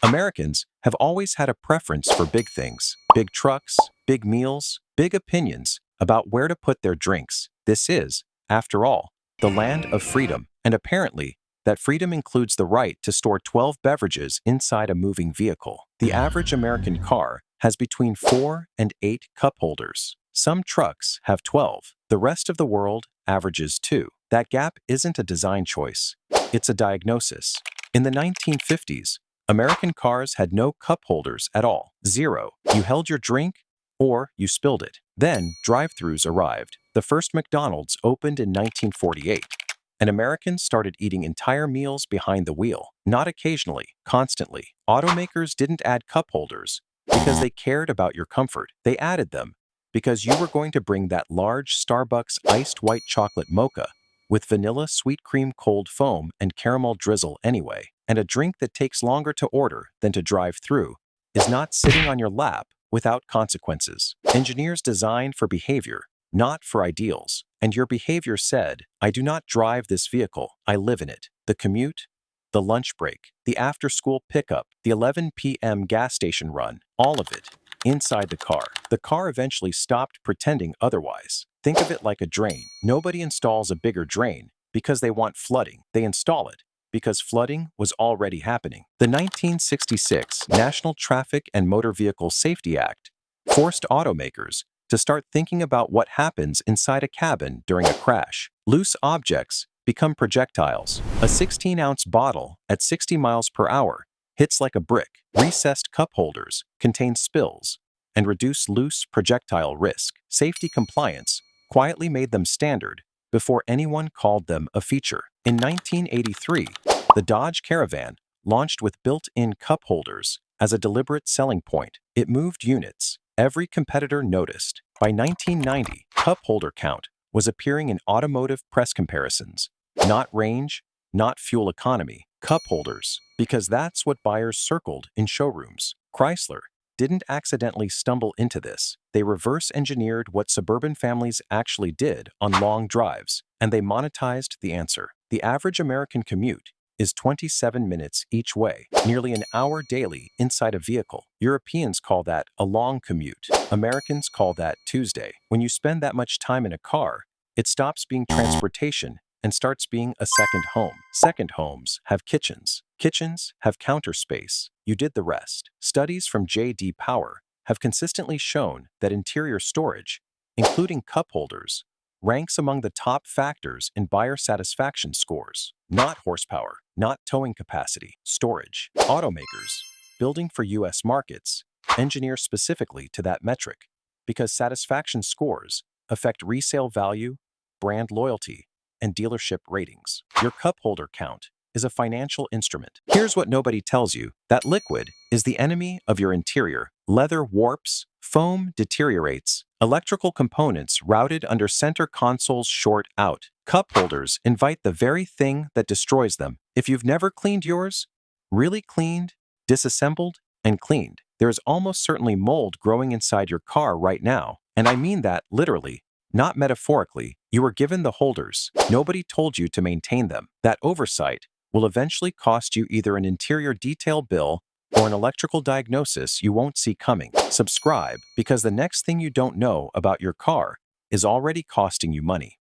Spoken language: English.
Americans have always had a preference for big things, big trucks, big meals, big opinions about where to put their drinks. This is, after all, the land of freedom, and apparently, that freedom includes the right to store 12 beverages inside a moving vehicle. The average American car has between 4 and 8 cup holders. Some trucks have 12. The rest of the world averages 2. That gap isn't a design choice. It's a diagnosis. In the 1950s, American cars had no cup holders at all. Zero. You held your drink or you spilled it. Then drive-thrus arrived. The first McDonald's opened in 1948. And Americans started eating entire meals behind the wheel. Not occasionally, constantly. Automakers didn't add cup holders because they cared about your comfort. They added them because you were going to bring that large Starbucks iced white chocolate mocha with vanilla sweet cream cold foam and caramel drizzle anyway. And a drink that takes longer to order than to drive through is not sitting on your lap without consequences. Engineers designed for behavior, not for ideals. And your behavior said, I do not drive this vehicle, I live in it. The commute, the lunch break, the after-school pickup, the 11 p.m. gas station run, all of it, inside the car. The car eventually stopped pretending otherwise. Think of it like a drain. Nobody installs a bigger drain because they want flooding. They install it because flooding was already happening. The 1966 National Traffic and Motor Vehicle Safety Act forced automakers to start thinking about what happens inside a cabin during a crash. Loose objects become projectiles. A 16-ounce bottle at 60 miles per hour hits like a brick. Recessed cup holders contain spills and reduce loose projectile risk. Safety compliance quietly made them standard before anyone called them a feature. In 1983, the Dodge Caravan launched with built-in cup holders as a deliberate selling point. It moved units. Every competitor noticed. By 1990, cup holder count was appearing in automotive press comparisons. Not range, not fuel economy, cup holders, because that's what buyers circled in showrooms. Chrysler didn't accidentally stumble into this. They reverse-engineered what suburban families actually did on long drives, and they monetized the answer. The average American commute is 27 minutes each way, nearly an hour daily inside a vehicle. Europeans call that a long commute. Americans call that Tuesday. When you spend that much time in a car, it stops being transportation and starts being a second home. Second homes have kitchens. Kitchens have counter space. You did the rest. Studies from J.D. Power have consistently shown that interior storage, including cup holders, ranks among the top factors in buyer satisfaction scores. Not horsepower, not towing capacity, storage. Automakers, building for U.S. markets, engineer specifically to that metric because satisfaction scores affect resale value, brand loyalty, and dealership ratings. Your cup holder count is a financial instrument. Here's what nobody tells you. That liquid is the enemy of your interior. Leather warps, foam deteriorates, electrical components routed under center consoles short out. Cup holders invite the very thing that destroys them. If you've never cleaned yours, really cleaned, disassembled, and cleaned, there is almost certainly mold growing inside your car right now. And I mean that literally, not metaphorically. You were given the holders. Nobody told you to maintain them. That oversight will eventually cost you either an interior detail bill or an electrical diagnosis you won't see coming. Subscribe, because the next thing you don't know about your car is already costing you money.